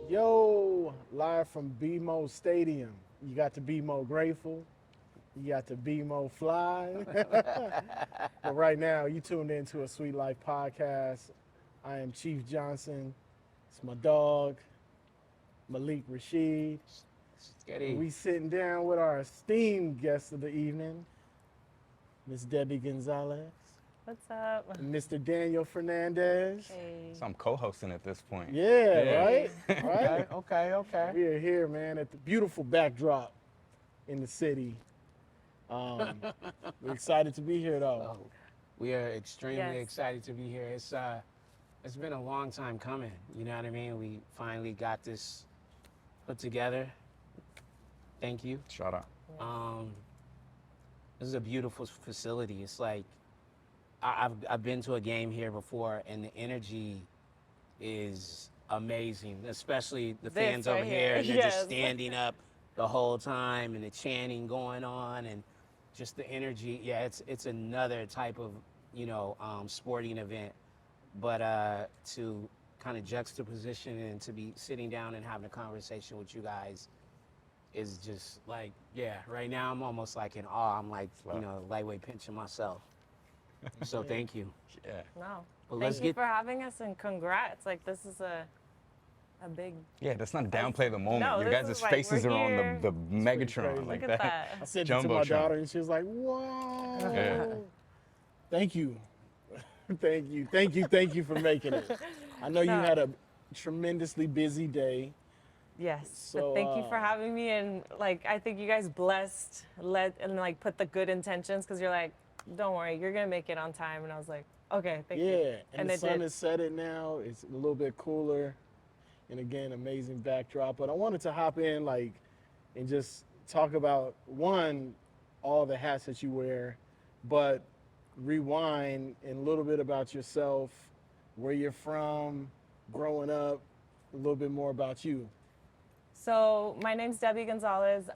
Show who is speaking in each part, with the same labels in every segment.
Speaker 1: Yo, live from BMO Stadium. You got to be more grateful. You got to be more fly. But right now, you tuned into a Sweet Life podcast. I am Chief Johnson. It's my dog, Malik Rasheed.
Speaker 2: Steady.
Speaker 1: We sitting down with our esteemed guest of the evening, Miss Debbie Gonzalez.
Speaker 3: What's up?
Speaker 1: And Mr. Daniel Fernandez.
Speaker 3: Hey.
Speaker 2: So I'm co-hosting at this point.
Speaker 1: Yeah, right?
Speaker 2: Okay,
Speaker 1: Right?
Speaker 2: okay.
Speaker 1: We are here, man, at the beautiful backdrop in the city. We're excited to be here, though.
Speaker 4: Oh, we are extremely
Speaker 3: Yes.
Speaker 4: excited to be here. It's been a long time coming. You know what I mean? We finally got this put together. Thank you.
Speaker 2: Shout out.
Speaker 4: This is a beautiful facility. It's like I've been to a game here before, and the energy is amazing. Especially the
Speaker 3: This
Speaker 4: fans over
Speaker 3: right
Speaker 4: here,
Speaker 3: here.
Speaker 4: and they're
Speaker 3: Yes.
Speaker 4: just standing up the whole time, and the chanting going on, and just the energy. Yeah, it's another type of sporting event, but to kind of juxtaposition and to be sitting down and having a conversation with you guys is just like, yeah, right now I'm almost like in awe. I'm like, lightweight pinching myself. So thank you.
Speaker 2: Yeah.
Speaker 3: No.
Speaker 4: Well,
Speaker 3: Thank you for having us and congrats. Like, this is a big.
Speaker 2: Yeah, let's not downplay the moment.
Speaker 3: No,
Speaker 2: you
Speaker 3: this
Speaker 2: guys'
Speaker 3: is like,
Speaker 2: faces
Speaker 3: we're
Speaker 2: are on
Speaker 3: here.
Speaker 2: the
Speaker 1: crazy.
Speaker 2: Megatron like
Speaker 3: Look at that.
Speaker 1: I said it to my
Speaker 2: Jumbotron.
Speaker 1: daughter, and she was like, whoa.
Speaker 2: Yeah.
Speaker 1: Thank you. Thank you for making it. I know you
Speaker 3: No.
Speaker 1: had a tremendously busy day.
Speaker 3: Yes.
Speaker 1: So,
Speaker 3: but thank you for having me. And, like, I think you guys put the good intentions, because you're like, don't worry, you're going to make it on time. And I was like, okay, thank you.
Speaker 1: Yeah, and the
Speaker 3: it
Speaker 1: sun
Speaker 3: did.
Speaker 1: has set it now. It's a little bit cooler. And again, amazing backdrop. But I wanted to hop in and just talk about, one, all the hats that you wear, but rewind and a little bit about yourself, where you're from, growing up, a little bit more about you.
Speaker 3: So my name's Debbie Gonzalez.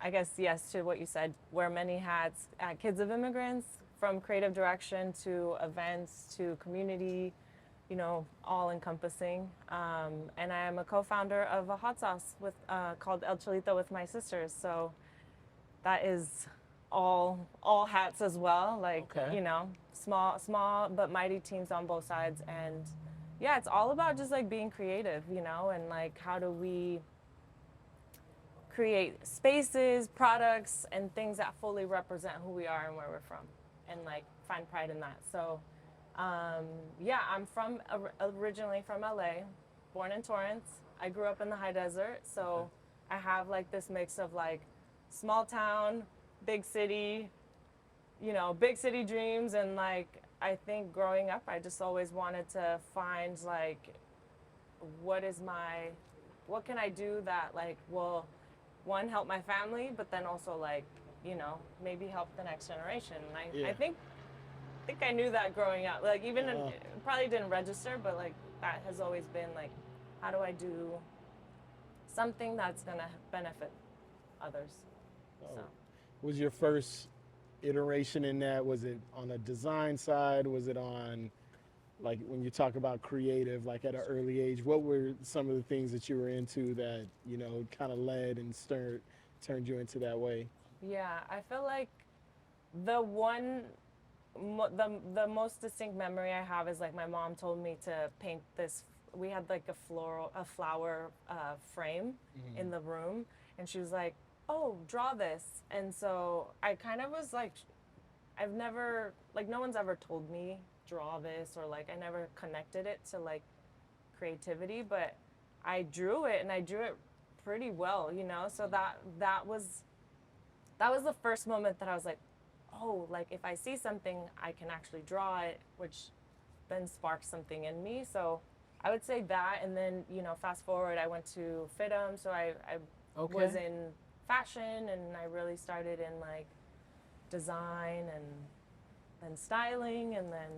Speaker 3: I guess, yes, to what you said, wear many hats at Kids of Immigrants, from creative direction to events to community, all encompassing. And I am a co-founder of a hot sauce called Chalito with my sisters. So that is all hats as well. Like,
Speaker 4: Okay.
Speaker 3: small but mighty teams on both sides. And yeah, it's all about just like being creative, and like, how do we create spaces, products, and things that fully represent who we are and where we're from, and like find pride in that. So yeah, I'm originally from LA, born in Torrance. I grew up in the high desert, so I have like this mix of like small town, big city, big city dreams. And like, I think growing up, I just always wanted to find like, what can I do that like will, one, help my family, but then also like, maybe help the next generation. And I think I knew that growing up. Like, even probably didn't register, but like, that has always been like, how do I do something that's gonna benefit others? So.
Speaker 1: Was your first iteration in that, was it on a design side? Was it on, like, when you talk about creative, like at an early age, what were some of the things that you were into that, kind of led and turned you into that way?
Speaker 3: Yeah, I feel like the most distinct memory I have is like, my mom told me to paint this. We had like a flower frame in the room, and she was like, oh, draw this. And so I kind of was like, I've never, like, no one's ever told me draw this, or like, I never connected it to like creativity, but I drew it, and I drew it pretty well, so that was the first moment that I was like, oh, like, if I see something, I can actually draw it, which then sparked something in me. So I would say that. And then, fast forward, I went to FITM, so I was in fashion, and I really started in like design and styling, and then,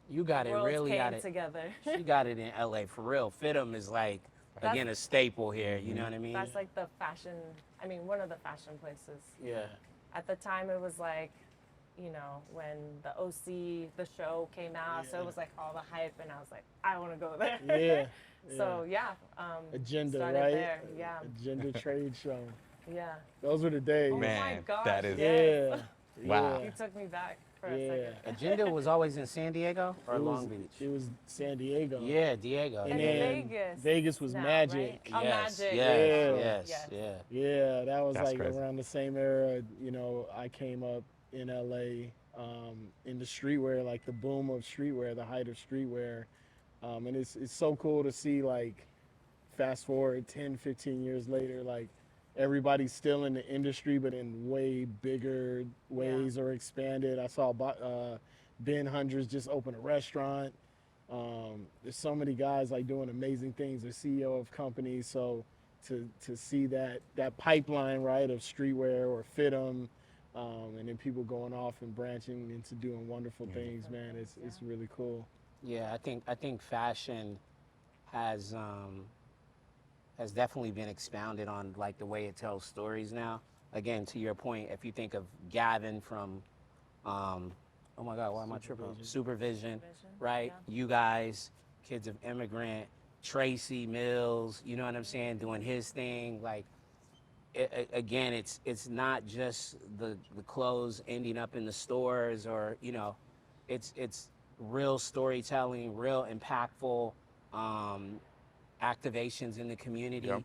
Speaker 4: You got it
Speaker 3: worlds
Speaker 4: really
Speaker 3: came
Speaker 4: got it
Speaker 3: together.
Speaker 4: She got it in LA for real. FITM is like, again, a staple here. You know what I mean?
Speaker 3: That's like the fashion, one of the fashion places.
Speaker 4: Yeah.
Speaker 3: At the time, it was like, when the OC, the show came out, so it was like all the hype, and I was like, I want to go there.
Speaker 1: Yeah.
Speaker 3: So yeah,
Speaker 1: Agenda,
Speaker 3: started
Speaker 1: right?
Speaker 3: there. Yeah,
Speaker 1: Agenda trade show.
Speaker 3: yeah.
Speaker 1: Those were the days.
Speaker 3: Oh my
Speaker 2: Man,
Speaker 3: gosh,
Speaker 2: that is-
Speaker 3: yes.
Speaker 1: Yeah.
Speaker 2: Wow.
Speaker 3: You took me back for a
Speaker 1: Yeah.
Speaker 3: second.
Speaker 4: Agenda was always in San Diego or
Speaker 1: It
Speaker 4: Long
Speaker 1: was,
Speaker 4: Beach?
Speaker 1: It was San Diego.
Speaker 4: Yeah, Diego.
Speaker 1: And
Speaker 3: And
Speaker 4: yeah.
Speaker 1: then
Speaker 3: Vegas.
Speaker 1: Vegas was
Speaker 3: now,
Speaker 1: Magic.
Speaker 3: Right? Oh,
Speaker 4: Yes,
Speaker 3: Magic.
Speaker 4: yes,
Speaker 1: Yeah.
Speaker 4: yes, yeah.
Speaker 1: Yeah, that was
Speaker 2: That's
Speaker 1: like
Speaker 2: crazy.
Speaker 1: around the same era. You know, I came up in LA in the streetwear, like the boom of streetwear, the height of streetwear. And it's so cool to see, like, fast forward 10, 15 years later, like, everybody's still in the industry, but in way bigger ways or expanded. I saw Ben Hundreds just open a restaurant. There's so many guys like doing amazing things. They're CEO of companies. So to see that pipeline, right, of streetwear or Fit'em, and then people going off and branching into doing wonderful things, man, it's really cool.
Speaker 4: Yeah, I think fashion has definitely been expounded on, like the way it tells stories now. Again, to your point, if you think of Gavin from, oh my God, why am I tripping? Supervision, right?
Speaker 3: yeah.
Speaker 4: You guys, Kids of Immigrant, Tracy Mills, you know what I'm saying, doing his thing. Like, again, it's not just the clothes ending up in the stores, or you know, it's real storytelling, real impactful activations in the community,
Speaker 2: Yep.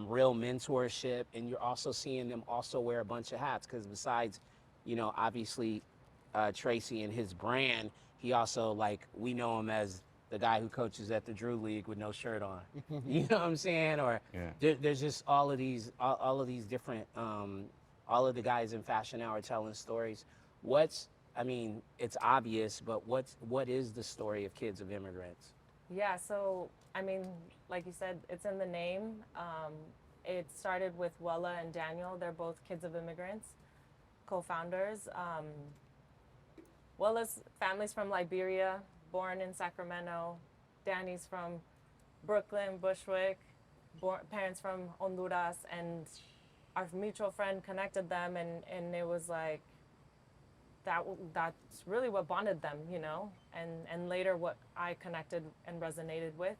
Speaker 4: real mentorship, and you're also seeing them also wear a bunch of hats, because besides, you know, obviously Tracy and his brand, he also, like, we know him as the guy who coaches at the Drew League with no shirt on. You know what I'm saying? Or
Speaker 2: Yeah.
Speaker 4: there's just all of these different, all of the guys in fashion now are telling stories. I mean, it's obvious, but what is the story of Kids of Immigrants?
Speaker 3: Yeah, so I mean, like you said, it's in the name. It started with Wella and Daniel. They're both Kids of Immigrants, co-founders. Wella's family's from Liberia, born in Sacramento. Danny's from Brooklyn, Bushwick, parents from Honduras, and our mutual friend connected them, and it was like, that's really what bonded them, you know, and later what I connected and resonated with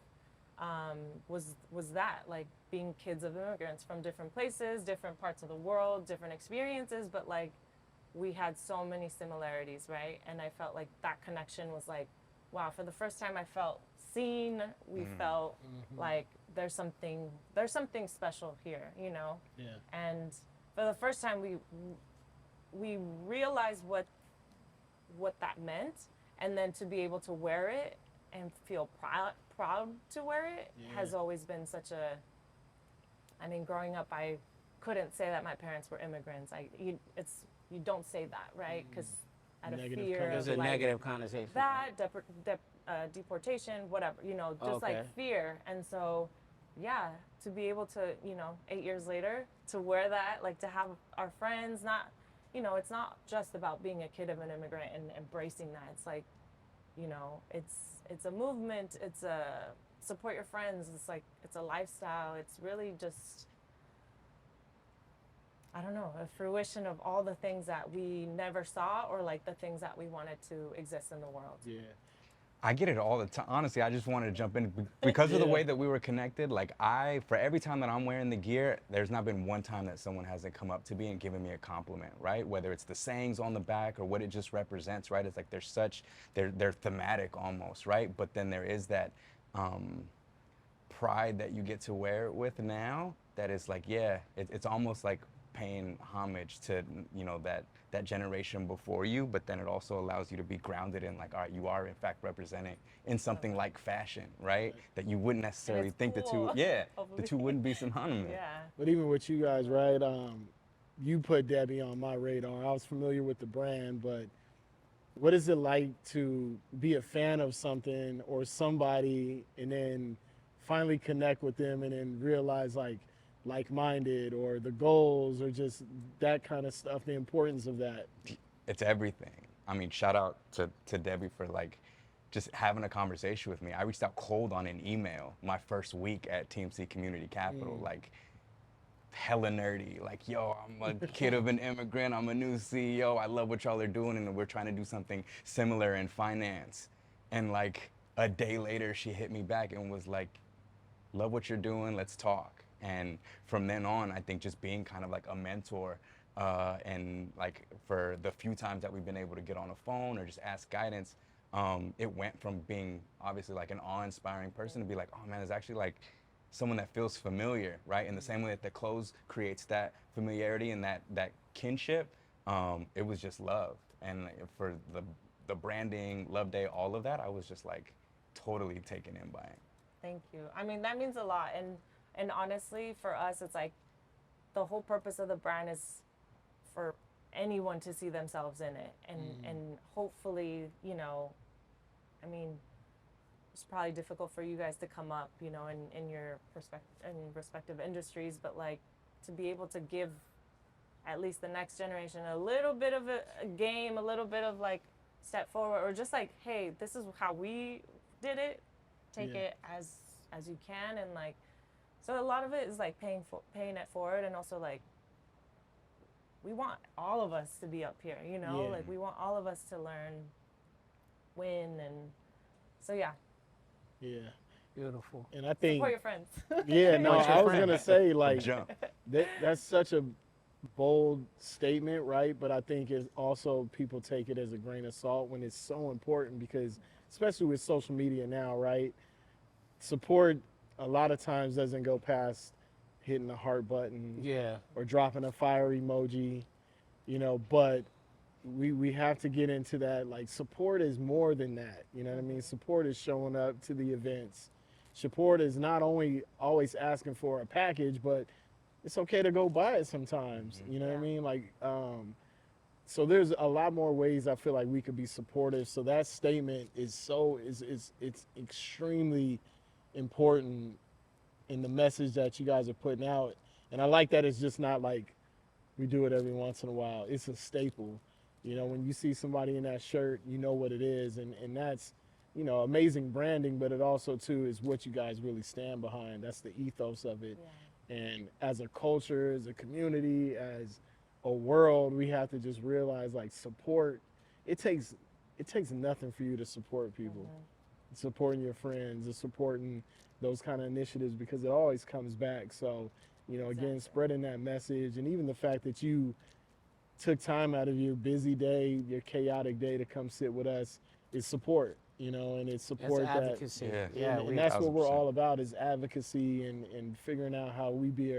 Speaker 3: was that, like, being kids of immigrants from different places, different parts of the world, different experiences, but like we had so many similarities, right? And I felt like that connection was like, wow, for the first time I felt seen. We felt like there's something special here, you know.
Speaker 1: Yeah.
Speaker 3: And for the first time we realized what that meant, and then to be able to wear it and feel proud to wear it has always been such a, I mean, growing up I couldn't say that my parents were immigrants. You don't say that, right? Because out of
Speaker 1: Negative
Speaker 3: fear
Speaker 4: There's
Speaker 3: of
Speaker 4: a
Speaker 3: like
Speaker 4: negative connotation.
Speaker 3: that deportation, whatever, you know, just
Speaker 4: Okay.
Speaker 3: like fear. And so yeah, to be able to, you know, 8 years later to wear that, like to have our friends, not, you know, it's not just about being a kid of an immigrant and embracing that. It's like, you know, it's a movement, it's a support your friends, it's like, it's a lifestyle, it's really just, I don't know, a fruition of all the things that we never saw, or like the things that we wanted to exist in the world.
Speaker 1: Yeah.
Speaker 2: I get it all the time. Honestly, I just wanted to jump in because of the way that we were connected. Like, for every time that I'm wearing the gear, there's not been one time that someone hasn't come up to me and given me a compliment, right? Whether it's the sayings on the back or what it just represents, right? It's like they're thematic almost, right? But then there is that pride that you get to wear it with now that is like, it's almost like paying homage to, you know, that generation before you, but then it also allows you to be grounded in, like, all right, you are in fact representing in something like fashion, right? That you wouldn't necessarily think
Speaker 3: cool.
Speaker 2: the two wouldn't be synonymous.
Speaker 3: Yeah.
Speaker 1: But even with you guys, right? You put Debbie on my radar. I was familiar with the brand, but what is it like to be a fan of something or somebody and then finally connect with them and then realize like-minded, or the goals, or just that kind of stuff, the importance of that?
Speaker 2: It's everything. I mean, shout out to Debbie for, like, just having a conversation with me. I reached out cold on an email my first week at TMC Community Capital, like, hella nerdy, like, yo, I'm a kid of an immigrant, I'm a new CEO, I love what y'all are doing, and we're trying to do something similar in finance. And like a day later, she hit me back and was like, love what you're doing, let's talk. And from then on, I think just being kind of like a mentor, and like for the few times that we've been able to get on a phone or just ask guidance, it went from being obviously like an awe-inspiring person to be like, oh man, there's actually like someone that feels familiar, right? In the same way that the clothes creates that familiarity and that kinship, it was just love. And for the branding, Love Day, all of that, I was just like totally taken in by it.
Speaker 3: Thank you. I mean, that means a lot. And honestly, for us, it's like the whole purpose of the brand is for anyone to see themselves in it. And hopefully, you know, I mean, it's probably difficult for you guys to come up, you know, in your respective industries, but like to be able to give at least the next generation a little bit of a game, a little bit of like step forward, or just like, hey, this is how we did it. Take it as you can, and like, so a lot of it is like paying it forward, and also like we want all of us to be up here, you know, like we want all of us to learn, win, and so yeah.
Speaker 1: Yeah.
Speaker 4: Beautiful.
Speaker 1: And I think
Speaker 3: Support your friends.
Speaker 1: yeah, no,
Speaker 2: What's your
Speaker 1: I was
Speaker 2: friend?
Speaker 1: gonna say like
Speaker 2: Jump.
Speaker 1: that's such a bold statement, right? But I think it's also people take it as a grain of salt when it's so important, because especially with social media now, right? Support a lot of times doesn't go past hitting the heart button
Speaker 4: Yeah.
Speaker 1: or dropping a fire emoji, you know, but we have to get into that, like support is more than that, you know what I mean? Support is showing up to the events. Support is not only always asking for a package, but it's okay to go buy it sometimes, you know what I mean? Like, so there's a lot more ways I feel like we could be supportive. So that statement is it's extremely important in the message that you guys are putting out. And I like that it's just not like we do it every once in a while. It's a staple. You know, when you see somebody in that shirt, you know what it is. And that's, you know, amazing branding, but it also too is what you guys really stand behind. That's the ethos of it.
Speaker 3: Yeah.
Speaker 1: And as a culture, as a community, as a world, we have to just realize like support, it takes nothing for you to support people. Supporting your friends, or supporting those kind of initiatives, because it always comes back. So, you know, again, spreading that message, and even the fact that you took time out of your busy day, your chaotic day to come sit with us is support, you know, and it's support
Speaker 4: It's
Speaker 1: that.
Speaker 4: advocacy.
Speaker 2: Yeah.
Speaker 1: And that's what we're
Speaker 2: 1000%.
Speaker 1: all about, is advocacy and figuring out how we be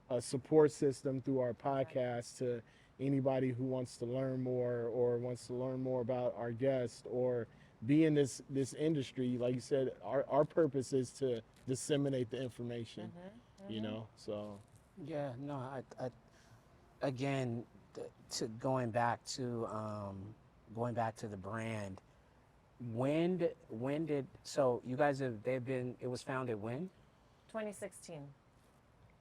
Speaker 1: a support system through our podcast to anybody who wants to learn more or wants to learn more about our guest or be in this industry. Like you said, our purpose is to disseminate the information, you know, so.
Speaker 4: Yeah, no, I again, to going back to the brand, when did, so you guys it was founded when?
Speaker 3: 2016.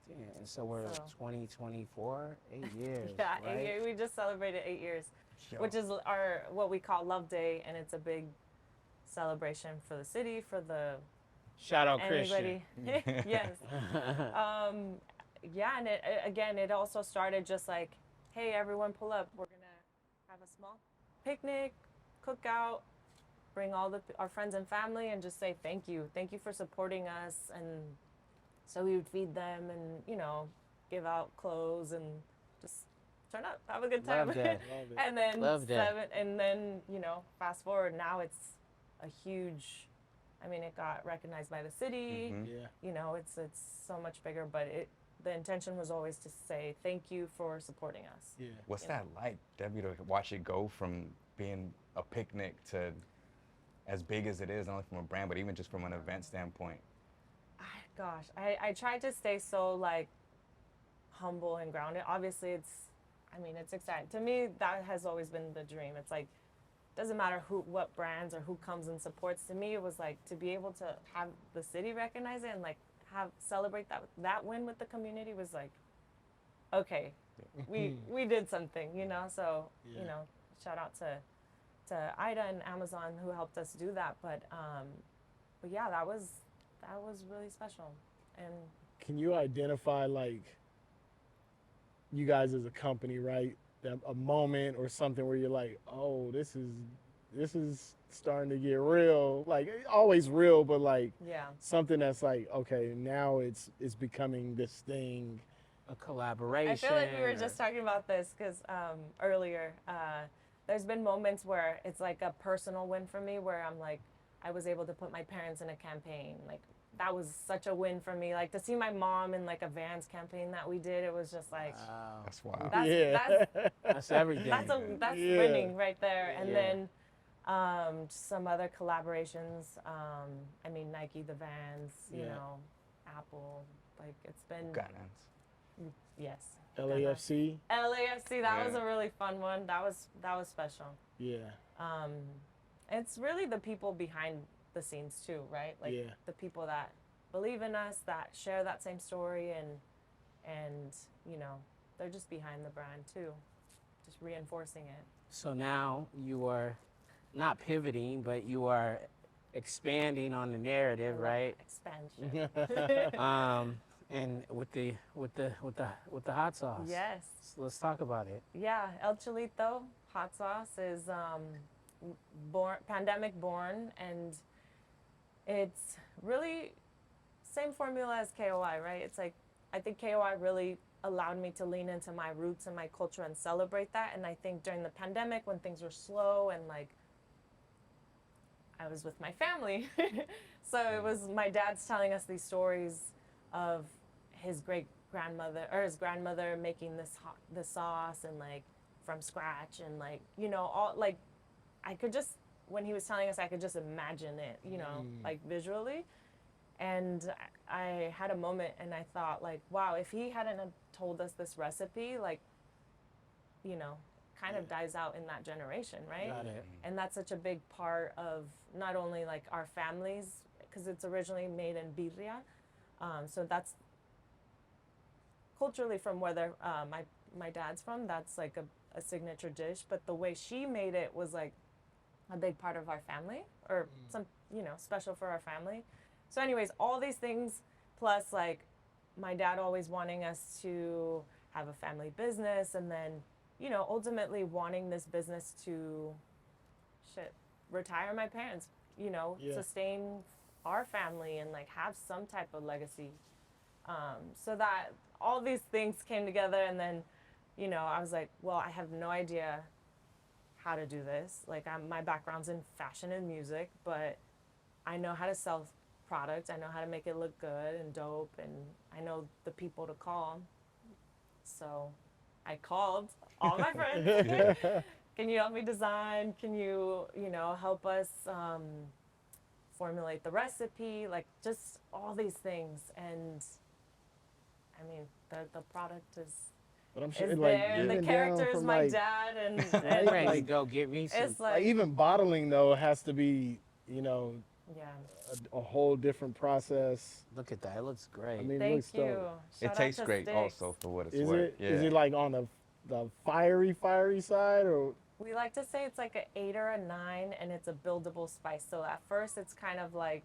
Speaker 4: Yeah, and so we're 2024, 8 years.
Speaker 3: Yeah,
Speaker 4: right?
Speaker 3: 8 years. We just celebrated 8 years,
Speaker 2: Yo.
Speaker 3: which is our what we call Love Day, and it's a big celebration for the city, for the
Speaker 4: Shout out Christian.
Speaker 3: anybody. Yes. Yeah, and it also started just like, hey, everyone, pull up. We're gonna have a small picnic, cookout, bring all our friends and family, and just say thank you for supporting us. And so we would feed them, and you know, give out clothes, and just turn up, have a good time.
Speaker 4: Love that.
Speaker 3: And then
Speaker 4: Love that.
Speaker 3: and then you know, fast forward, now it's a huge. I mean, it got recognized by the city.
Speaker 1: Yeah.
Speaker 3: You know, it's so much bigger, but the intention was always to say thank you for supporting us.
Speaker 1: Yeah.
Speaker 2: What's that like, Debbie, to watch it go from being a picnic to as big as it is, not only from a brand, but even just from an event standpoint?
Speaker 3: Gosh, I tried to stay so like humble and grounded. Obviously, it's exciting. To me, that has always been the dream. It's like, doesn't matter what brands or who comes and supports. To me, it was like to be able to have the city recognize it and like celebrate that win with the community was like, okay, we did something, you know. So you know, shout out to Ida and Amazon who helped us do that. But yeah, that was really special. And
Speaker 1: Can you identify like you guys as a company, right? A moment or something where you're like, oh, this is this is starting to get real. Like always real, but like
Speaker 3: Yeah.
Speaker 1: something that's like, okay, now it's becoming this thing.
Speaker 4: A collaboration.
Speaker 3: I feel like we were
Speaker 4: or-
Speaker 3: just talking about this because earlier, there's been moments where it's like a personal win for me where I'm like, I was able to put my parents in a campaign. Like, that was such a win for me. Like, to see my mom in like a Vans campaign that we did, it was just like,
Speaker 4: Wow.
Speaker 2: That's wild.
Speaker 4: That's everything.
Speaker 3: that's
Speaker 1: Yeah.
Speaker 3: winning right there. And
Speaker 4: Yeah.
Speaker 3: then just some other collaborations. I mean, Nike, the Vans, you
Speaker 1: Yeah.
Speaker 3: know, Apple. Like, it's been,
Speaker 2: Guidance.
Speaker 3: yes.
Speaker 1: LAFC.
Speaker 3: LAFC, that was
Speaker 2: Yeah.
Speaker 3: a really fun one. That was special.
Speaker 1: Yeah.
Speaker 3: It's really the people behind the scenes too, right? Like
Speaker 1: Yeah.
Speaker 3: the people that believe in us, that share that same story, and you know, they're just behind the brand too, just reinforcing it.
Speaker 4: So now you are not pivoting, but you are expanding on the narrative, right?
Speaker 3: Expansion.
Speaker 4: And with the hot sauce.
Speaker 3: Yes.
Speaker 4: So let's talk about it.
Speaker 3: Yeah, El Chalito hot sauce is pandemic born, and it's really same formula as KOI, right? It's like I think KOI really allowed me to lean into my roots and my culture and celebrate that. And I think during the pandemic when things were slow and like I was with my family, so it was my dad's telling us these stories of his grandmother making this sauce and like from scratch, and like, you know, all like I could just, when he was telling us, I could just imagine it, you know, like visually. And I had a moment and I thought like, wow, if he hadn't have told us this recipe, like, you know, kind of dies out in that generation, right?
Speaker 4: Got it.
Speaker 3: And that's such a big part of not only like our families, because it's originally made in birria. So that's culturally from where my dad's from, that's like a signature dish. But the way she made it was like a big part of our family, or some, you know, special for our family. So anyways, all these things, plus like my dad always wanting us to have a family business, and then, you know, ultimately wanting this business to retire my parents, you know,
Speaker 1: Yeah.
Speaker 3: sustain our family and like have some type of legacy. So that all these things came together, and then, you know, I was like, well, I have no idea how to do this. Like, my background's in fashion and music, but I know how to sell product. I know how to make it look good and dope, and I know the people to call. So I called all my friends. Can you help me design? Can you, you know, help us formulate the recipe? Like, just all these things. And I mean, the product is
Speaker 1: But I'm sure
Speaker 3: is
Speaker 1: like
Speaker 3: there. And the
Speaker 1: even
Speaker 3: character
Speaker 1: down
Speaker 3: is
Speaker 1: from,
Speaker 3: my
Speaker 1: like,
Speaker 3: dad, and
Speaker 4: I'm ready to
Speaker 1: like-
Speaker 4: go get me some.
Speaker 3: it's
Speaker 1: like
Speaker 3: like,
Speaker 1: even bottling though has to be, you know,
Speaker 3: yeah.
Speaker 1: a whole different process.
Speaker 4: Look at that. It looks great.
Speaker 1: I mean, it
Speaker 3: Thank
Speaker 1: looks
Speaker 3: you.
Speaker 1: dope.
Speaker 2: It
Speaker 3: Shout out
Speaker 2: tastes
Speaker 3: to
Speaker 2: great
Speaker 3: Sticks.
Speaker 2: also for what it's
Speaker 1: Is
Speaker 2: worth.
Speaker 1: it?
Speaker 2: Yeah.
Speaker 1: Is it like on the fiery side, or
Speaker 3: We like to say it's like an 8 or a 9, and it's a buildable spice. So at first it's kind of like,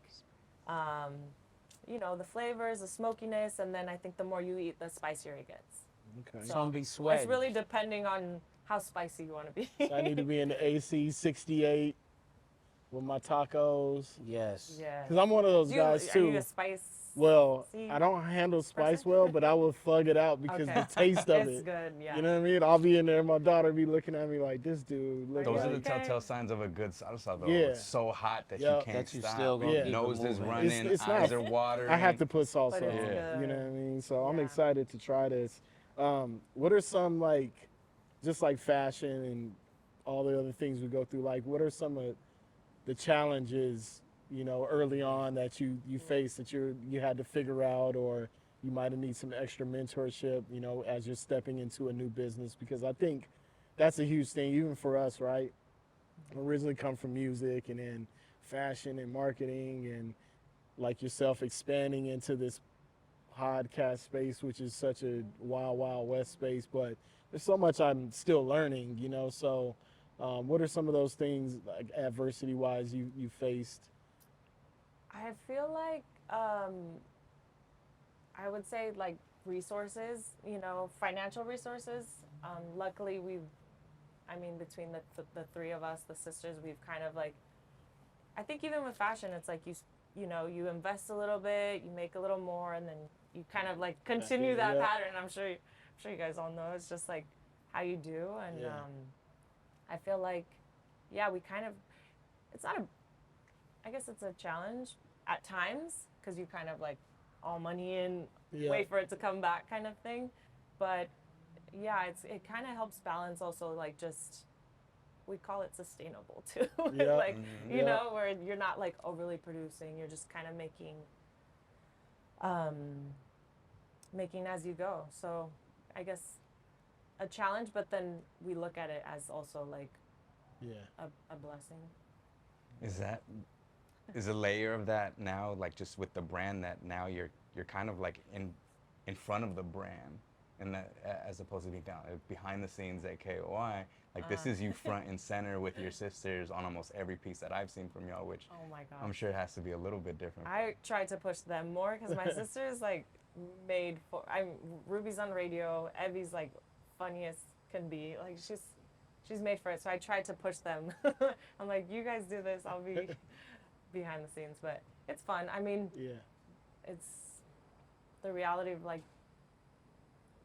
Speaker 3: you know, the flavors, the smokiness, and then I think the more you eat, the spicier it gets.
Speaker 1: okay?
Speaker 4: So I'm be sweating.
Speaker 3: It's really depending on how spicy you want to be.
Speaker 1: So I need to be in the AC 68 with my tacos.
Speaker 4: Yes.
Speaker 3: Yeah.
Speaker 1: Cause I'm one of those guys
Speaker 3: Are you
Speaker 1: too.
Speaker 3: a spice?
Speaker 1: Well,
Speaker 3: See?
Speaker 1: I don't handle spice
Speaker 3: person?
Speaker 1: well, but I will thug it out because
Speaker 3: Okay.
Speaker 1: the taste of
Speaker 3: It's
Speaker 1: it.
Speaker 3: good, yeah.
Speaker 1: You know what I mean? I'll be in there, my daughter be looking at me like, this dude look
Speaker 2: Those
Speaker 3: Yeah.
Speaker 2: are the
Speaker 1: like.
Speaker 3: Okay.
Speaker 2: telltale signs of a good salsa, though.
Speaker 1: Yeah.
Speaker 2: It's so hot that
Speaker 1: Yeah.
Speaker 2: you can't
Speaker 4: That you
Speaker 2: stop.
Speaker 4: still gonna
Speaker 1: keep it
Speaker 2: Nose is
Speaker 4: moving.
Speaker 2: running,
Speaker 1: It's
Speaker 2: eyes
Speaker 1: not-
Speaker 2: are watering.
Speaker 1: I have to put salsa
Speaker 3: But
Speaker 1: on.
Speaker 3: it's
Speaker 2: Yeah.
Speaker 1: You know what I mean? So I'm
Speaker 3: Yeah.
Speaker 1: excited to try this. What are some like, just like fashion and all the other things we go through? Like, what are some of the challenges, you know, early on that you faced that you had to figure out, or you might have need some extra mentorship, you know, as you're stepping into a new business? Because I think that's a huge thing, even for us, right? Originally come from music and then fashion and marketing, and like yourself expanding into this podcast space, which is such a wild, wild west space, but there's so much I'm still learning, you know? So what are some of those things, like adversity wise, you faced?
Speaker 3: I feel like I would say like resources, you know, financial resources. Luckily, we've I mean, between the three of us, the sisters, we've kind of like, I think even with fashion, it's like you know, you invest a little bit, you make a little more, and then you kind of like continue that
Speaker 1: Yeah.
Speaker 3: pattern. I'm sure you guys all know. It's just like how you do, and
Speaker 1: Yeah.
Speaker 3: I feel like, yeah, we kind of, it's not a, I guess it's a challenge at times because you kind of like all money in,
Speaker 1: Yeah.
Speaker 3: wait for it to come back kind of thing, but yeah, it kind of helps balance also like just, we call it sustainable too.
Speaker 1: Yeah.
Speaker 3: Like, you
Speaker 1: Yeah.
Speaker 3: know, where you're not like overly producing, you're just kind of making as you go. So I guess a challenge, but then we look at it as also like
Speaker 1: Yeah.
Speaker 3: a blessing.
Speaker 2: Is a layer of that now, like just with the brand, that now you're kind of like in front of the brand, and that as opposed to being down behind the scenes at KOI, like this is you front and center with your sisters on almost every piece that I've seen from y'all, which
Speaker 3: Oh my gosh.
Speaker 2: I'm sure it has to be a little bit different.
Speaker 3: I tried to push them more because my sister's like made for. Ruby's on radio. Evie's like funniest can be. Like she's made for it. So I tried to push them. I'm like, you guys do this. I'll be behind the scenes, but it's fun. I mean,
Speaker 1: Yeah.
Speaker 3: it's the reality of like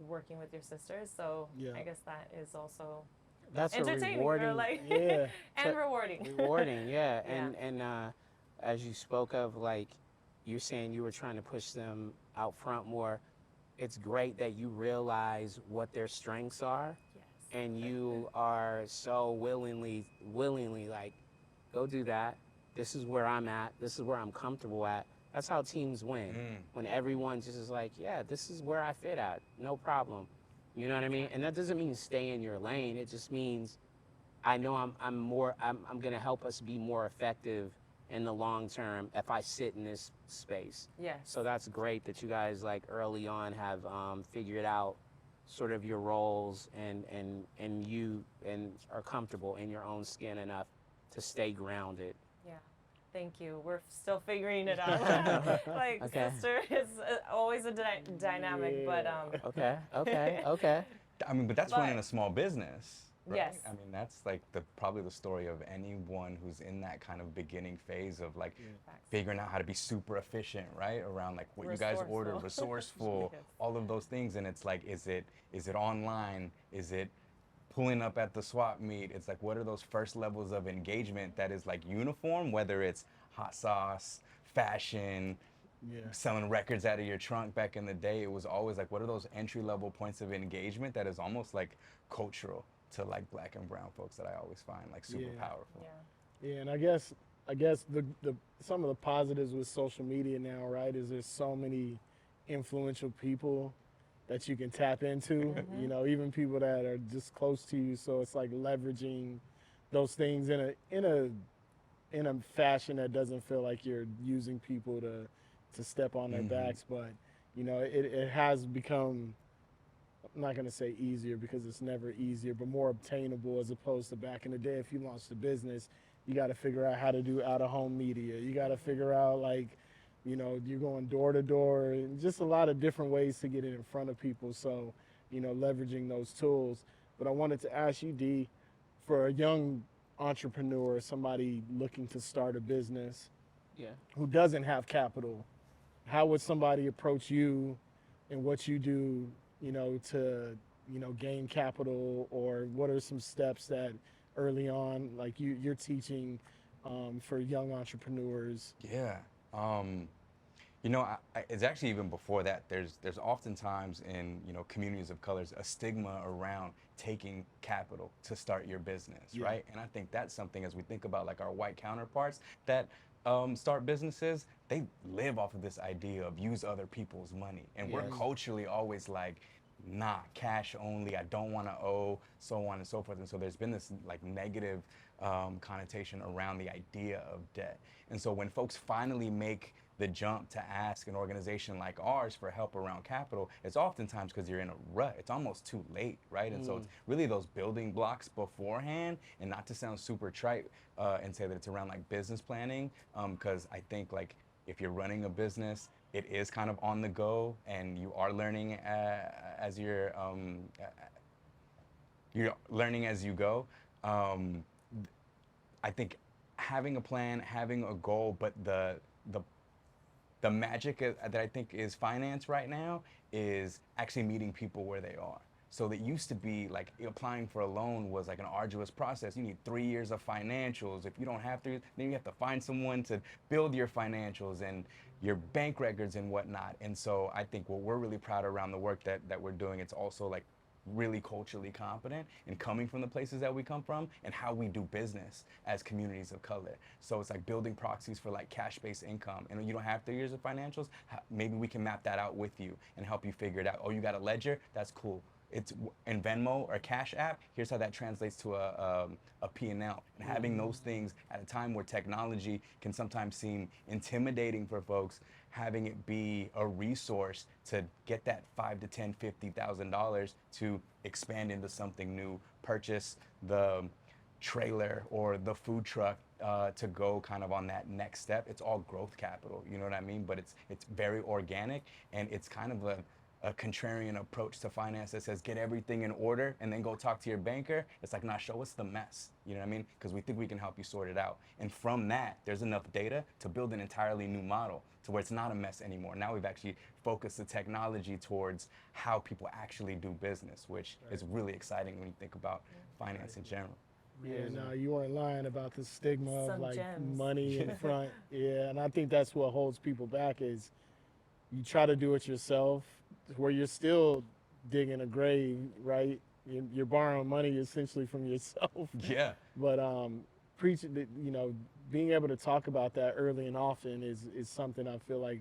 Speaker 3: working with your sisters. So
Speaker 1: Yeah.
Speaker 3: I guess that is also
Speaker 4: That's a
Speaker 3: entertaining
Speaker 4: rewarding,
Speaker 3: or like
Speaker 1: Yeah.
Speaker 3: and rewarding.
Speaker 4: rewarding, yeah.
Speaker 3: Yeah.
Speaker 4: And as you spoke of, like, you're saying you were trying to push them out front more. It's great that you realize what their strengths are,
Speaker 3: Yes.
Speaker 4: and you are so willingly like, go do that. This is where I'm at. This is where I'm comfortable at. That's how teams win. When everyone just is like, yeah, this is where I fit at. No problem. You know what I mean? And that doesn't mean stay in your lane. It just means I know I'm going to help us be more effective in the long term if I sit in this space.
Speaker 3: Yes.
Speaker 4: So that's great that you guys like early on have figured out sort of your roles and you are comfortable in your own skin enough to stay grounded.
Speaker 3: Yeah, thank you. We're still figuring it out. Like
Speaker 4: Okay.
Speaker 3: sister is always a dynamic, but
Speaker 4: Okay.
Speaker 2: I mean, but that's
Speaker 3: But-
Speaker 2: running a small business. Right?
Speaker 3: Yes.
Speaker 2: I mean, that's like probably the story of anyone who's in that kind of beginning phase of like
Speaker 3: Facts.
Speaker 2: figuring out how to be super efficient, right? Around like what you guys order, resourceful,
Speaker 3: Yes.
Speaker 2: all of those things. And it's like, is it online? Is it pulling up at the swap meet? It's like, what are those first levels of engagement that is like uniform, whether it's hot sauce, fashion,
Speaker 1: Yeah.
Speaker 2: selling records out of your trunk back in the day? It was always like, what are those entry level points of engagement that is almost like cultural to like Black and brown folks that I always find like super
Speaker 1: Yeah.
Speaker 2: powerful.
Speaker 3: Yeah.
Speaker 1: Yeah, and I guess the some of the positives with social media now, right, is there's so many influential people that you can tap into. You know, even people that are just close to you. So it's like leveraging those things in a fashion that doesn't feel like you're using people to step on their backs. But you know, it has become, I'm not going to say easier because it's never easier, but more obtainable as opposed to back in the day. If you launched a business, you got to figure out how to do out-of-home media. You got to figure out, like, you know, you're going door to door, and just a lot of different ways to get it in front of people. So, you know, leveraging those tools. But I wanted to ask you, D, for a young entrepreneur, somebody looking to start a business
Speaker 4: Yeah.
Speaker 1: who doesn't have capital, how would somebody approach you and what you do, you know, to, you know, gain capital, or what are some steps that early on, like you're teaching for young entrepreneurs?
Speaker 2: Yeah. You know, it's actually even before that. There's oftentimes in, you know, communities of colors a stigma around taking capital to start your business,
Speaker 1: Yeah.
Speaker 2: right? And I think that's something, as we think about like our white counterparts that start businesses, they live off of this idea of use other people's money, and we're
Speaker 4: Yes.
Speaker 2: culturally always like, nah, cash only, I don't want to owe, so on and so forth. And so there's been this like negative connotation around the idea of debt. And so when folks finally make the jump to ask an organization like ours for help around capital, it's oftentimes because you're in a rut. It's almost too late, right? And so it's really those building blocks beforehand, and not to sound super trite and say that it's around like business planning, because I think like if you're running a business, it is kind of on the go, and you are learning as you're you're learning as you go. I think having a plan, having a goal, but the magic that I think is finance right now is actually meeting people where they are. So that used to be like applying for a loan was like an arduous process. You need 3 years of financials. If you don't have to, then you have to find someone to build your financials and your bank records and whatnot. And so I think what we're really proud of around the work that we're doing, it's also like really culturally competent and coming from the places that we come from and how we do business as communities of color. So it's like building proxies for like cash-based income. And you don't have 3 years of financials, maybe we can map that out with you and help you figure it out. Oh, you got a ledger? That's cool. It's in Venmo or Cash App, here's how that translates to a P&L. And having those things at a time where technology can sometimes seem intimidating for folks, having it be a resource to get that $5,000 to $10,000, $50,000 to expand into something new, purchase the trailer or the food truck to go kind of on that next step. It's all growth capital, you know what I mean? But it's very organic, and it's kind of a contrarian approach to finance that says get everything in order and then go talk to your banker. It's like, nah, show us the mess, you know what I mean? Because we think we can help you sort it out. And from that, there's enough data to build an entirely new model to where it's not a mess anymore. Now we've actually focused the technology towards how people actually do business, which is really exciting when you think about finance in general.
Speaker 1: Yeah, no, you weren't lying about the stigma of
Speaker 3: Some
Speaker 1: like
Speaker 3: gems.
Speaker 1: money in front. Yeah, and I think that's what holds people back is you try to do it yourself, where you're still digging a grave, right? You're borrowing money essentially from yourself.
Speaker 2: Yeah.
Speaker 1: But preaching, you know, being able to talk about that early and often is something I feel like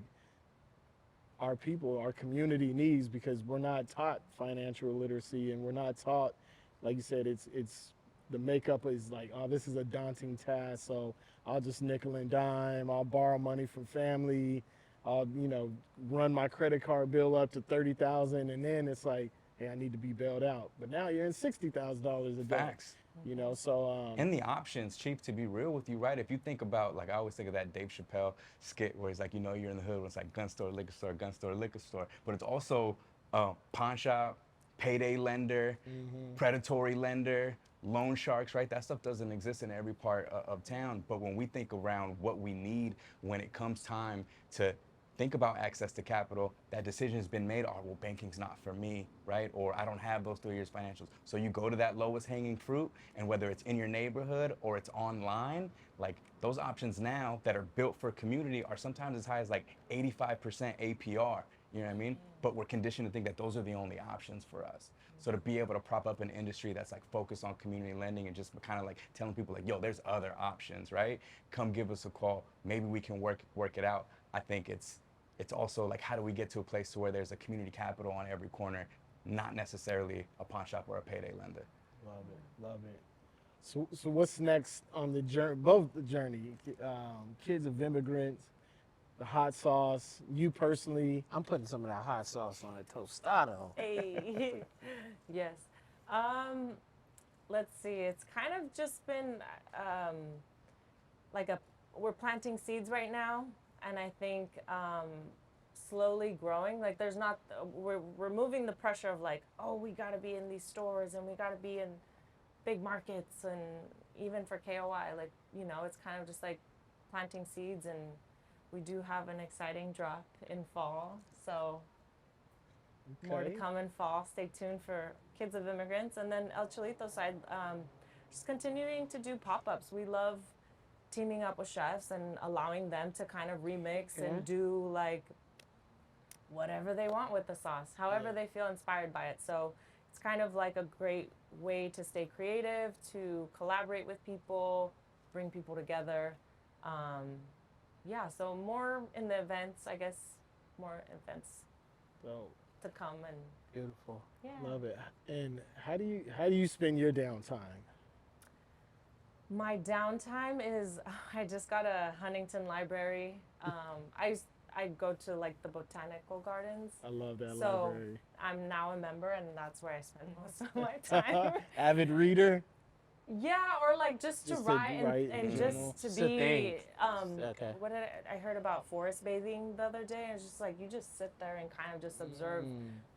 Speaker 1: our people, our community needs, because we're not taught financial literacy, and we're not taught, like you said, it's the makeup is like, oh, this is a daunting task, so I'll just nickel and dime, I'll borrow money from family, I'll, you know, run my credit card bill up to 30,000, and then it's like, hey, I need to be bailed out. But now you're in $60,000 a day.
Speaker 2: Facts.
Speaker 1: You know, so
Speaker 2: And the options, Chief, to be real with you, right? If you think about, like, I always think of that Dave Chappelle skit where he's like, you know, you're in the hood, when it's like gun store, liquor store, gun store, liquor store. But it's also pawn shop, payday lender, predatory lender, loan sharks, right? That stuff doesn't exist in every part of town. But when we think around what we need when it comes time to think about access to capital, that decision has been made, oh, well, banking's not for me, right? Or I don't have those 3 years financials. So you go to that lowest hanging fruit, and whether it's in your neighborhood or it's online, like those options now that are built for community are sometimes as high as like 85% APR, you know what I mean? But we're conditioned to think that those are the only options for us. So to be able to prop up an industry that's like focused on community lending and just kind of like telling people like, yo, there's other options, right? Come give us a call. Maybe we can work it out. I think it's also like, how do we get to a place to where there's a community capital on every corner, not necessarily a pawn shop or a payday lender.
Speaker 1: love it, love it. So what's next on the journey, both the journey, kids of immigrants, the hot sauce, you personally?
Speaker 4: I'm putting some of that hot sauce on a tostado.
Speaker 3: Hey, yes. Let's see. It's kind of just been we're planting seeds right now, and I think slowly growing. Like there's not, we're removing the pressure of like, oh, we got to be in these stores and we got to be in big markets, and even for KOI, like, you know, it's kind of just like planting seeds, and we do have an exciting drop in fall, so more to come in fall. Stay tuned for Kids of Immigrants. And then El Chalito side, just continuing to do pop-ups. We love teaming up with chefs and allowing them to kind of remix and do like whatever they want with the sauce, however they feel inspired by it. So it's kind of like a great way to stay creative, to collaborate with people, bring people together. So more in the events, I guess, more events to come. And
Speaker 1: Beautiful.
Speaker 3: Yeah.
Speaker 1: Love it. And how do you spend your downtime?
Speaker 3: my downtime is, I just got a Huntington library. I go to like the botanical gardens.
Speaker 1: I love that
Speaker 3: So
Speaker 1: library.
Speaker 3: I'm now a member, and that's where I spend most of my time.
Speaker 1: Avid reader?
Speaker 3: Yeah, or like just to
Speaker 1: Just to
Speaker 3: write
Speaker 1: write
Speaker 3: and
Speaker 1: in
Speaker 3: just
Speaker 1: general.
Speaker 3: to
Speaker 4: Just to
Speaker 3: be.
Speaker 4: think. Okay.
Speaker 3: What did I heard about forest bathing the other day? And it's just like you just sit there and kind of just observe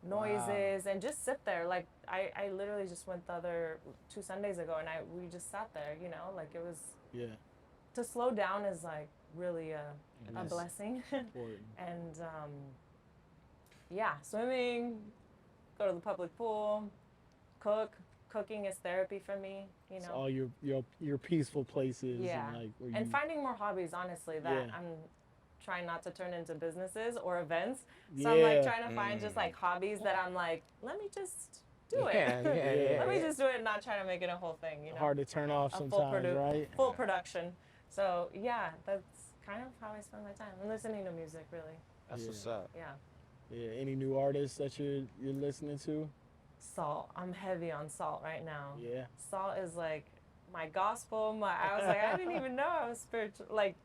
Speaker 3: noises and just sit there. Like I literally just went the other 2 Sundays ago and we just sat there. You know, like it was
Speaker 1: Yeah.
Speaker 3: to slow down is like really a
Speaker 4: Yes.
Speaker 3: blessing.
Speaker 1: Important.
Speaker 3: And yeah, swimming, go to the public pool, cook. Cooking is therapy for me, you
Speaker 1: It's
Speaker 3: know.
Speaker 1: all your peaceful places.
Speaker 3: Yeah.
Speaker 1: And, like, where
Speaker 3: And
Speaker 1: you,
Speaker 3: finding more hobbies, honestly, that
Speaker 1: Yeah.
Speaker 3: I'm trying not to turn into businesses or events. So I'm like trying to find just like hobbies that I'm like, let me just do it.
Speaker 4: Yeah.
Speaker 3: Let me just do it and not trying to make it a whole thing, you know.
Speaker 1: hard to turn off
Speaker 3: A
Speaker 1: sometimes, right?
Speaker 3: full production. So yeah, that's kind of how I spend my time. And listening to music, really.
Speaker 4: That's what's up.
Speaker 3: Yeah.
Speaker 1: Yeah. Any new artists that you're listening to?
Speaker 3: Salt. I'm heavy on Salt right now.
Speaker 1: Yeah.
Speaker 3: Salt is like my gospel. I was like, I didn't even know I was spiritual. Like,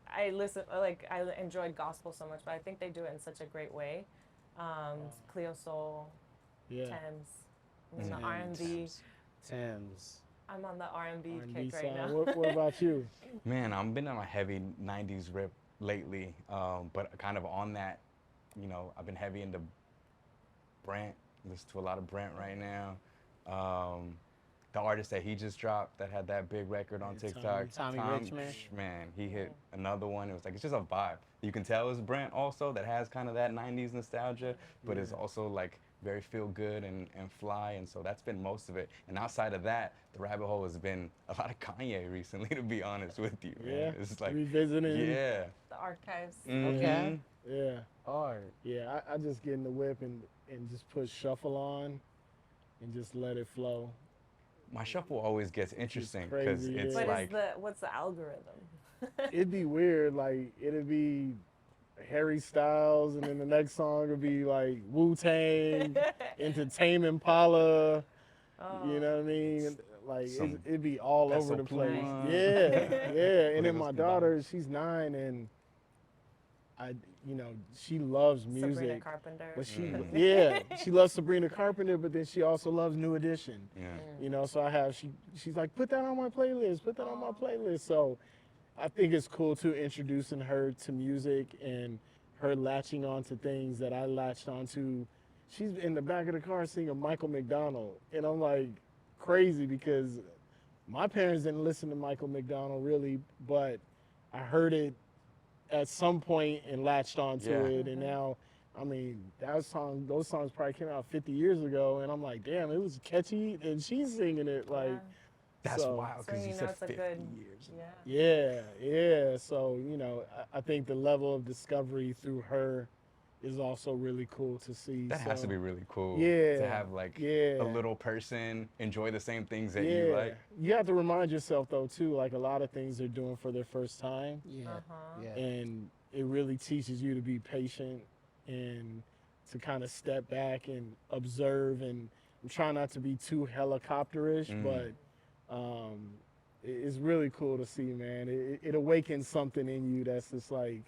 Speaker 3: I enjoyed gospel so much, but I think they do it in such a great way. Cleo Soul,
Speaker 1: Yeah.
Speaker 3: Thames, I'm in the R&B.
Speaker 4: Thames.
Speaker 3: I'm on the R&B
Speaker 1: R&B
Speaker 3: kick right
Speaker 1: side.
Speaker 3: now.
Speaker 1: What about you?
Speaker 2: Man, I've been on a heavy 90s rip lately, but kind of on that, you know, I've been heavy into Brent. Listen to a lot of Brent right now. The artist that he just dropped that had that big record on
Speaker 1: Yeah,
Speaker 2: TikTok,
Speaker 4: Tommy Richmond.
Speaker 2: Man, he hit another one. It was like, it's just a vibe. You can tell it's Brent also that has kind of that 90s nostalgia, but it's also like very feel good and fly. And so that's been most of it. And outside of that, the rabbit hole has been a lot of Kanye recently, to be honest with you, man.
Speaker 1: Yeah.
Speaker 2: It's like,
Speaker 1: Revisiting.
Speaker 2: yeah.
Speaker 3: The archives.
Speaker 4: Okay.
Speaker 1: Yeah.
Speaker 4: Hard.
Speaker 1: Yeah. I just get in the whip and just put shuffle on and just let it flow.
Speaker 2: My shuffle always gets interesting because
Speaker 1: crazy,
Speaker 2: it's
Speaker 1: yeah.
Speaker 3: But
Speaker 2: like,
Speaker 3: what's the algorithm?
Speaker 1: It'd be weird. Like, it'd be Harry Styles, and then the next song would be like Wu-Tang, Tame Impala. You know what I mean? Like,
Speaker 2: Some
Speaker 1: it'd be all
Speaker 2: Peso
Speaker 1: over the place.
Speaker 2: Pluma.
Speaker 1: Yeah. And then
Speaker 2: Whatever's
Speaker 1: my
Speaker 2: involved.
Speaker 1: daughter, she's 9, and she loves
Speaker 3: Sabrina
Speaker 1: music.
Speaker 3: Carpenter.
Speaker 1: But she loves Sabrina Carpenter, but then she also loves New Edition.
Speaker 2: yeah.
Speaker 1: So she's like, put that on my playlist, put that on my playlist. So I think it's cool too, introducing her to music and her latching on to things that I latched onto. She's in the back of the car singing Michael McDonald, and I'm like crazy because my parents didn't listen to Michael McDonald really, but I heard it at some point and latched onto it, and now, I mean, those songs probably came out 50 years ago, and I'm like, damn, it was catchy, and she's singing it like,
Speaker 2: That's
Speaker 1: so,
Speaker 2: wild
Speaker 3: So
Speaker 2: because
Speaker 3: you
Speaker 2: you
Speaker 3: know
Speaker 2: said
Speaker 3: it's a
Speaker 2: 50
Speaker 3: good-
Speaker 2: years.
Speaker 1: yeah. So I think the level of discovery through her is also really cool to see.
Speaker 2: That has to be really cool.
Speaker 1: Yeah,
Speaker 2: To have like
Speaker 1: yeah.
Speaker 2: a little person enjoy the same things that you like.
Speaker 1: You have to remind yourself though too, like a lot of things they're doing for their first time,
Speaker 4: Yeah. Yeah.
Speaker 1: and it really teaches you to be patient and to kind of step back and observe, and I'm trying not to be too helicopterish, but it's really cool to see, man. It awakens something in you that's just like,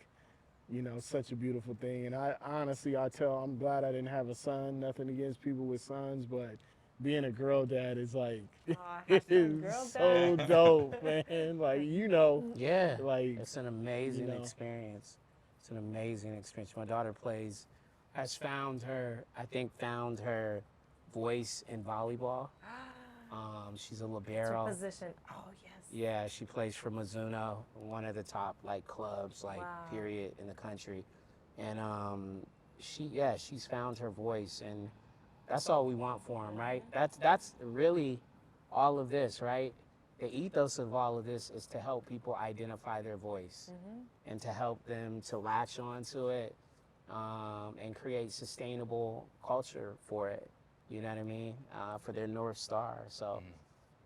Speaker 1: such a beautiful thing. And I'm glad I didn't have a son, nothing against people with sons, but being a girl dad is like, it
Speaker 3: Hashtag girl
Speaker 1: is so
Speaker 3: dad.
Speaker 1: dope, man. Like,
Speaker 4: Yeah.
Speaker 1: like,
Speaker 4: It's an amazing
Speaker 1: you know.
Speaker 4: experience. It's an amazing experience. My daughter has found her voice in volleyball. She's a libero.
Speaker 3: What's your position? Oh, yes.
Speaker 4: Yeah, she plays for Mizuno, one of the top clubs
Speaker 3: Wow.
Speaker 4: period in the country. And she's found her voice, and that's all we want for them, right? That's really all of this, right? The ethos of all of this is to help people identify their voice and to help them to latch onto it and create sustainable culture for it. You know what I mean? For their North Star. So,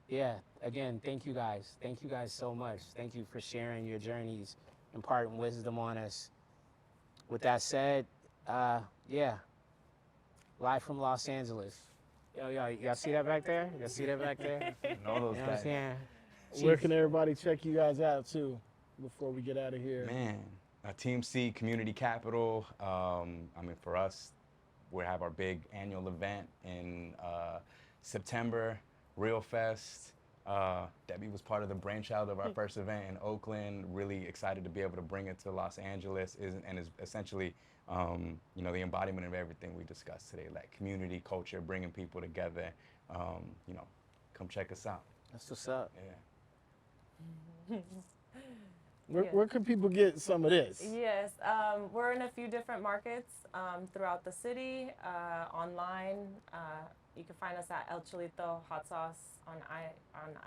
Speaker 4: yeah, again, thank you guys. Thank you guys so much. Thank you for sharing your journeys, imparting wisdom on us. With that said, live from Los Angeles. Yo, y'all see that back there? Y'all see that back there?
Speaker 2: All those
Speaker 4: You know what I'm
Speaker 2: guys.
Speaker 4: saying?
Speaker 1: where can everybody check you guys out too before we get out of here?
Speaker 2: Man, Team C Community Capital. For us, we have our big annual event in September, Real Fest. Debbie was part of the brainchild of our first event in Oakland. Really excited to be able to bring it to Los Angeles, and is essentially, you know, the embodiment of everything we discussed today, like community, culture, bringing people together. You know, come check us out.
Speaker 4: That's what's up.
Speaker 2: Yeah.
Speaker 1: Where can people get some of this?
Speaker 3: Yes, we're in a few different markets throughout the city, online. You can find us at El Chalito Hot Sauce on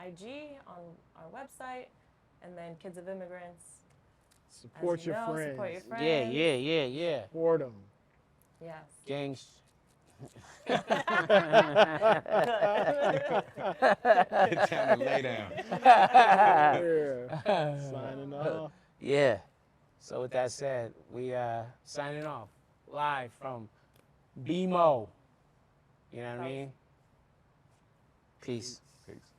Speaker 3: IG, on our website, and then Kids of Immigrants.
Speaker 1: Support
Speaker 3: As you
Speaker 1: your
Speaker 3: know,
Speaker 1: friends.
Speaker 3: Support your friends.
Speaker 4: Yeah.
Speaker 1: Support them.
Speaker 3: Yes.
Speaker 4: Gangs.
Speaker 2: It's time to lay down.
Speaker 1: Yeah. Signing off.
Speaker 4: Yeah. So with that said, we signing off live from BMO. You know what I mean? Peace.
Speaker 2: Peace.